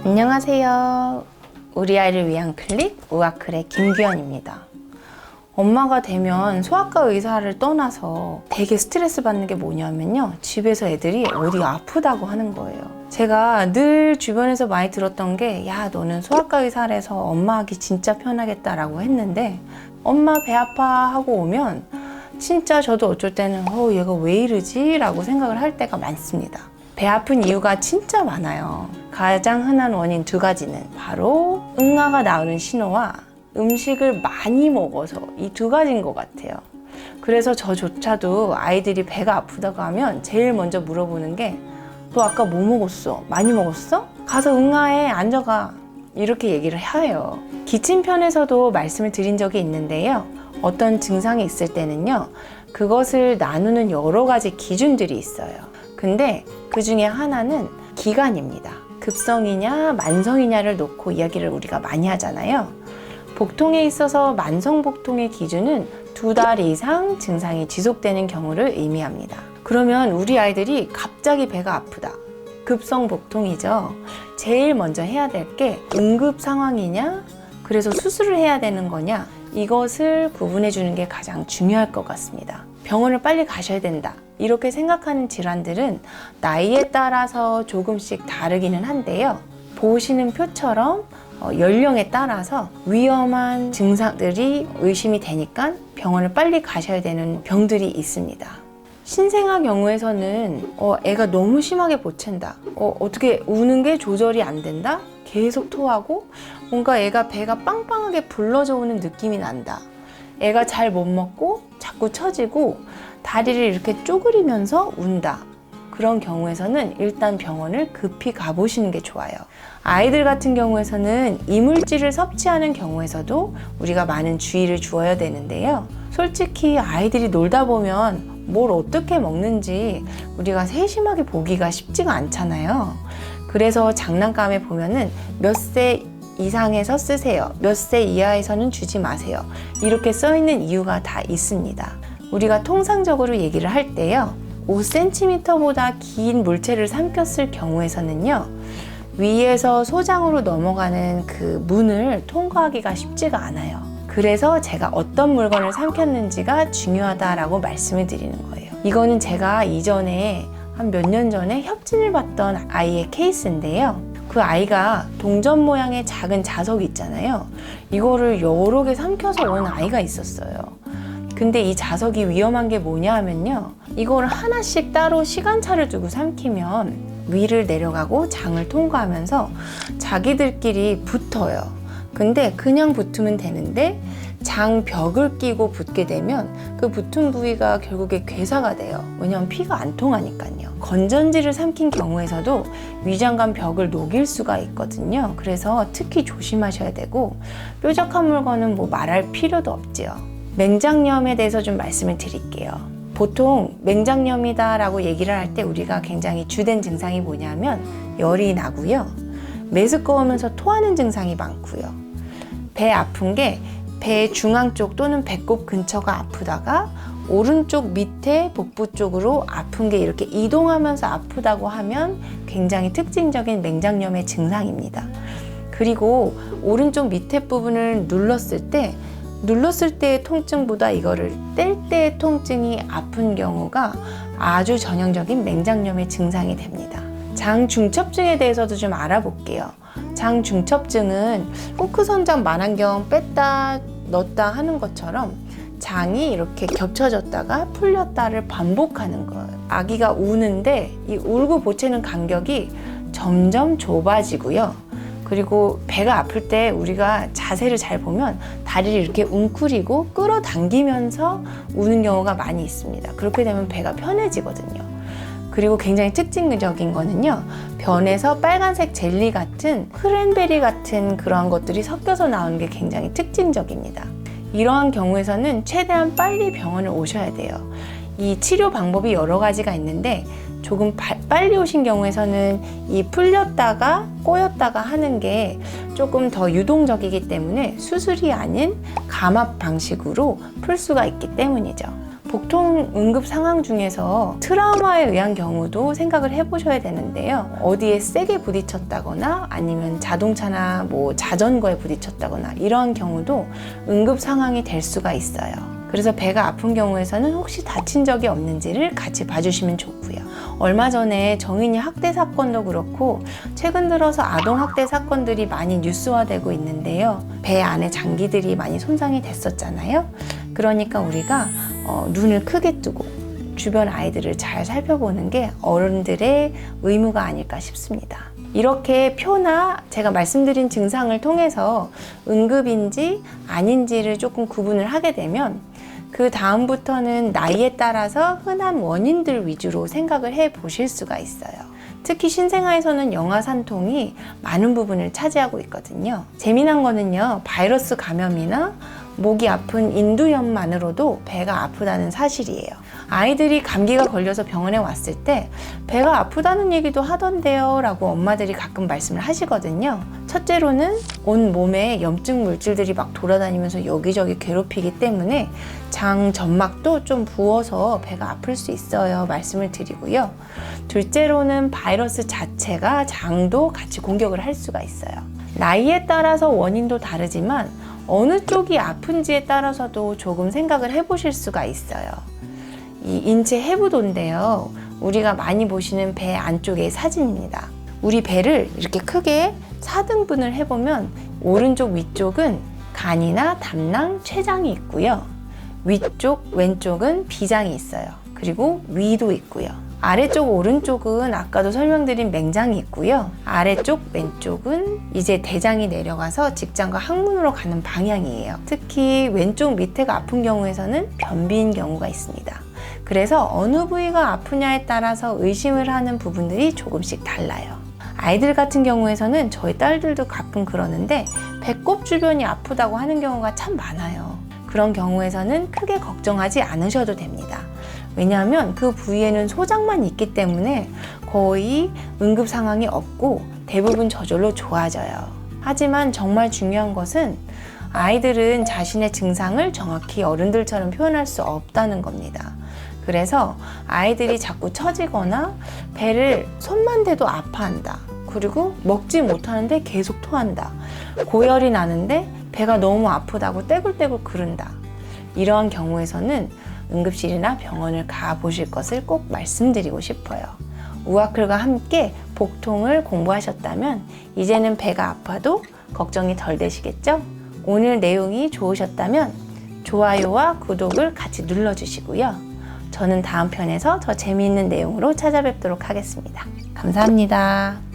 안녕하세요. 우리 아이를 위한 클릭 우아클의 김규현입니다. 엄마가 되면 소아과 의사를 떠나서 되게 스트레스 받는 게 뭐냐면요, 집에서 애들이 어디가 아프다고 하는 거예요. 제가 늘 주변에서 많이 들었던 게, 야, 너는 소아과 의사라서 엄마 하기 진짜 편하겠다라고 했는데, 엄마 배 아파 하고 오면 진짜 저도 어쩔 때는 얘가 왜 이러지? 라고 생각을 할 때가 많습니다. 배 아픈 이유가 진짜 많아요. 가장 흔한 원인 두 가지는 바로 응아가 나오는 신호와 음식을 많이 먹어서 이 두 가지인 것 같아요. 그래서 저조차도 아이들이 배가 아프다고 하면 제일 먼저 물어보는 게, 너 아까 뭐 먹었어? 많이 먹었어? 가서 응아에 앉아가. 이렇게 얘기를 해요. 기침편에서도 말씀을 드린 적이 있는데요. 어떤 증상이 있을 때는요, 그것을 나누는 여러 가지 기준들이 있어요. 근데 그 중에 하나는 기간입니다. 급성이냐 만성이냐를 놓고 이야기를 우리가 많이 하잖아요. 복통에 있어서 만성복통의 기준은 2달 이상 증상이 지속되는 경우를 의미합니다. 그러면 우리 아이들이 갑자기 배가 아프다, 급성복통이죠. 제일 먼저 해야 될 게 응급 상황이냐, 그래서 수술을 해야 되는 거냐, 이것을 구분해 주는 게 가장 중요할 것 같습니다. 병원을 빨리 가셔야 된다, 이렇게 생각하는 질환들은 나이에 따라서 조금씩 다르기는 한데요. 보시는 표처럼 연령에 따라서 위험한 증상들이 의심이 되니까 병원을 빨리 가셔야 되는 병들이 있습니다. 신생아 경우에서는 애가 너무 심하게 보챈다, 어떻게 우는 게 조절이 안 된다, 계속 토하고 뭔가 애가 배가 빵빵하게 불러져 오는 느낌이 난다, 애가 잘 못 먹고 자꾸 처지고 다리를 이렇게 쪼그리면서 운다, 그런 경우에서는 일단 병원을 급히 가보시는 게 좋아요. 아이들 같은 경우에서는 이물질을 섭취하는 경우에서도 우리가 많은 주의를 주어야 되는데요. 솔직히 아이들이 놀다 보면 뭘 어떻게 먹는지 우리가 세심하게 보기가 쉽지가 않잖아요. 그래서 장난감에 보면은 몇 세 이상에서 쓰세요, 몇 세 이하에서는 주지 마세요, 이렇게 써 있는 이유가 다 있습니다. 우리가 통상적으로 얘기를 할 때요, 5cm보다 긴 물체를 삼켰을 경우에서는요, 위에서 소장으로 넘어가는 그 문을 통과하기가 쉽지가 않아요. 그래서 제가 어떤 물건을 삼켰는지가 중요하다라고 말씀을 드리는 거예요. 이거는 제가 이전에 한 몇 년 전에 협진을 받던 아이의 케이스인데요. 그 아이가 동전 모양의 작은 자석 있잖아요. 이거를 여러 개 삼켜서 온 아이가 있었어요. 근데 이 자석이 위험한 게 뭐냐 하면요, 이걸 하나씩 따로 시간차를 두고 삼키면 위를 내려가고 장을 통과하면서 자기들끼리 붙어요. 근데 그냥 붙으면 되는데 장벽을 끼고 붙게 되면 그 붙은 부위가 결국에 괴사가 돼요. 왜냐하면 피가 안 통하니까요. 건전지를 삼킨 경우에서도 위장관 벽을 녹일 수가 있거든요. 그래서 특히 조심하셔야 되고, 뾰족한 물건은 뭐 말할 필요도 없지요. 맹장염에 대해서 좀 말씀을 드릴게요. 보통 맹장염이다 라고 얘기를 할 때 우리가 굉장히 주된 증상이 뭐냐면 열이 나고요, 메스꺼우면서 토하는 증상이 많고요, 배 아픈 게 배 중앙 쪽 또는 배꼽 근처가 아프다가 오른쪽 밑에 복부 쪽으로 아픈 게 이렇게 이동하면서 아프다고 하면 굉장히 특징적인 맹장염의 증상입니다. 그리고 오른쪽 밑에 부분을 눌렀을 때의 통증보다 이거를 뗄 때의 통증이 아픈 경우가 아주 전형적인 맹장염의 증상이 됩니다. 장중첩증에 대해서도 좀 알아볼게요. 장중첩증은 포크선장 만안경 뺐다 넣었다 하는 것처럼 장이 이렇게 겹쳐졌다가 풀렸다를 반복하는 거예요. 아기가 우는데 이 울고 보채는 간격이 점점 좁아지고요. 그리고 배가 아플 때 우리가 자세를 잘 보면 다리를 이렇게 웅크리고 끌어당기면서 우는 경우가 많이 있습니다. 그렇게 되면 배가 편해지거든요. 그리고 굉장히 특징적인 거는요, 변에서 빨간색 젤리 같은 크랜베리 같은 그런 것들이 섞여서 나오는 게 굉장히 특징적입니다. 이러한 경우에서는 최대한 빨리 병원을 오셔야 돼요. 이 치료 방법이 여러 가지가 있는데 조금 빨리 오신 경우에서는 이 풀렸다가 꼬였다가 하는 게 조금 더 유동적이기 때문에 수술이 아닌 감압 방식으로 풀 수가 있기 때문이죠. 복통 응급 상황 중에서 트라우마에 의한 경우도 생각을 해보셔야 되는데요. 어디에 세게 부딪혔다거나 아니면 자동차나 자전거에 부딪혔다거나 이러한 경우도 응급 상황이 될 수가 있어요. 그래서 배가 아픈 경우에서는 혹시 다친 적이 없는지를 같이 봐주시면 좋고요. 얼마 전에 정인이 학대 사건도 그렇고 최근 들어서 아동 학대 사건들이 많이 뉴스화되고 있는데요. 배 안에 장기들이 많이 손상이 됐었잖아요. 그러니까 우리가 눈을 크게 뜨고 주변 아이들을 잘 살펴보는 게 어른들의 의무가 아닐까 싶습니다. 이렇게 표나 제가 말씀드린 증상을 통해서 응급인지 아닌지를 조금 구분을 하게 되면 그 다음부터는 나이에 따라서 흔한 원인들 위주로 생각을 해 보실 수가 있어요. 특히 신생아에서는 영아산통이 많은 부분을 차지하고 있거든요. 재미난 거는요, 바이러스 감염이나 목이 아픈 인두염만으로도 배가 아프다는 사실이에요. 아이들이 감기가 걸려서 병원에 왔을 때 배가 아프다는 얘기도 하던데요 라고 엄마들이 가끔 말씀을 하시거든요. 첫째로는 온 몸에 염증 물질들이 막 돌아다니면서 여기저기 괴롭히기 때문에 장 점막도 좀 부어서 배가 아플 수 있어요 말씀을 드리고요. 둘째로는 바이러스 자체가 장도 같이 공격을 할 수가 있어요. 나이에 따라서 원인도 다르지만 어느 쪽이 아픈지에 따라서도 조금 생각을 해보실 수가 있어요. 이 인체 해부도인데요. 우리가 많이 보시는 배 안쪽의 사진입니다. 우리 배를 이렇게 크게 4등분을 해보면 오른쪽 위쪽은 간이나 담낭, 췌장이 있고요. 위쪽 왼쪽은 비장이 있어요. 그리고 위도 있고요. 아래쪽 오른쪽은 아까도 설명드린 맹장이 있고요. 아래쪽 왼쪽은 이제 대장이 내려가서 직장과 항문으로 가는 방향이에요. 특히 왼쪽 밑에가 아픈 경우에서는 변비인 경우가 있습니다. 그래서 어느 부위가 아프냐에 따라서 의심을 하는 부분들이 조금씩 달라요. 아이들 같은 경우에서는 저희 딸들도 가끔 그러는데 배꼽 주변이 아프다고 하는 경우가 참 많아요. 그런 경우에서는 크게 걱정하지 않으셔도 됩니다. 왜냐하면 그 부위에는 소장만 있기 때문에 거의 응급 상황이 없고 대부분 저절로 좋아져요. 하지만 정말 중요한 것은 아이들은 자신의 증상을 정확히 어른들처럼 표현할 수 없다는 겁니다. 그래서 아이들이 자꾸 처지거나 배를 손만 대도 아파한다. 그리고 먹지 못하는데 계속 토한다. 고열이 나는데 배가 너무 아프다고 떼굴떼굴 그른다. 이러한 경우에서는 응급실이나 병원을 가보실 것을 꼭 말씀드리고 싶어요. 우아클과 함께 복통을 공부하셨다면 이제는 배가 아파도 걱정이 덜 되시겠죠? 오늘 내용이 좋으셨다면 좋아요와 구독을 같이 눌러주시고요. 저는 다음 편에서 더 재미있는 내용으로 찾아뵙도록 하겠습니다. 감사합니다.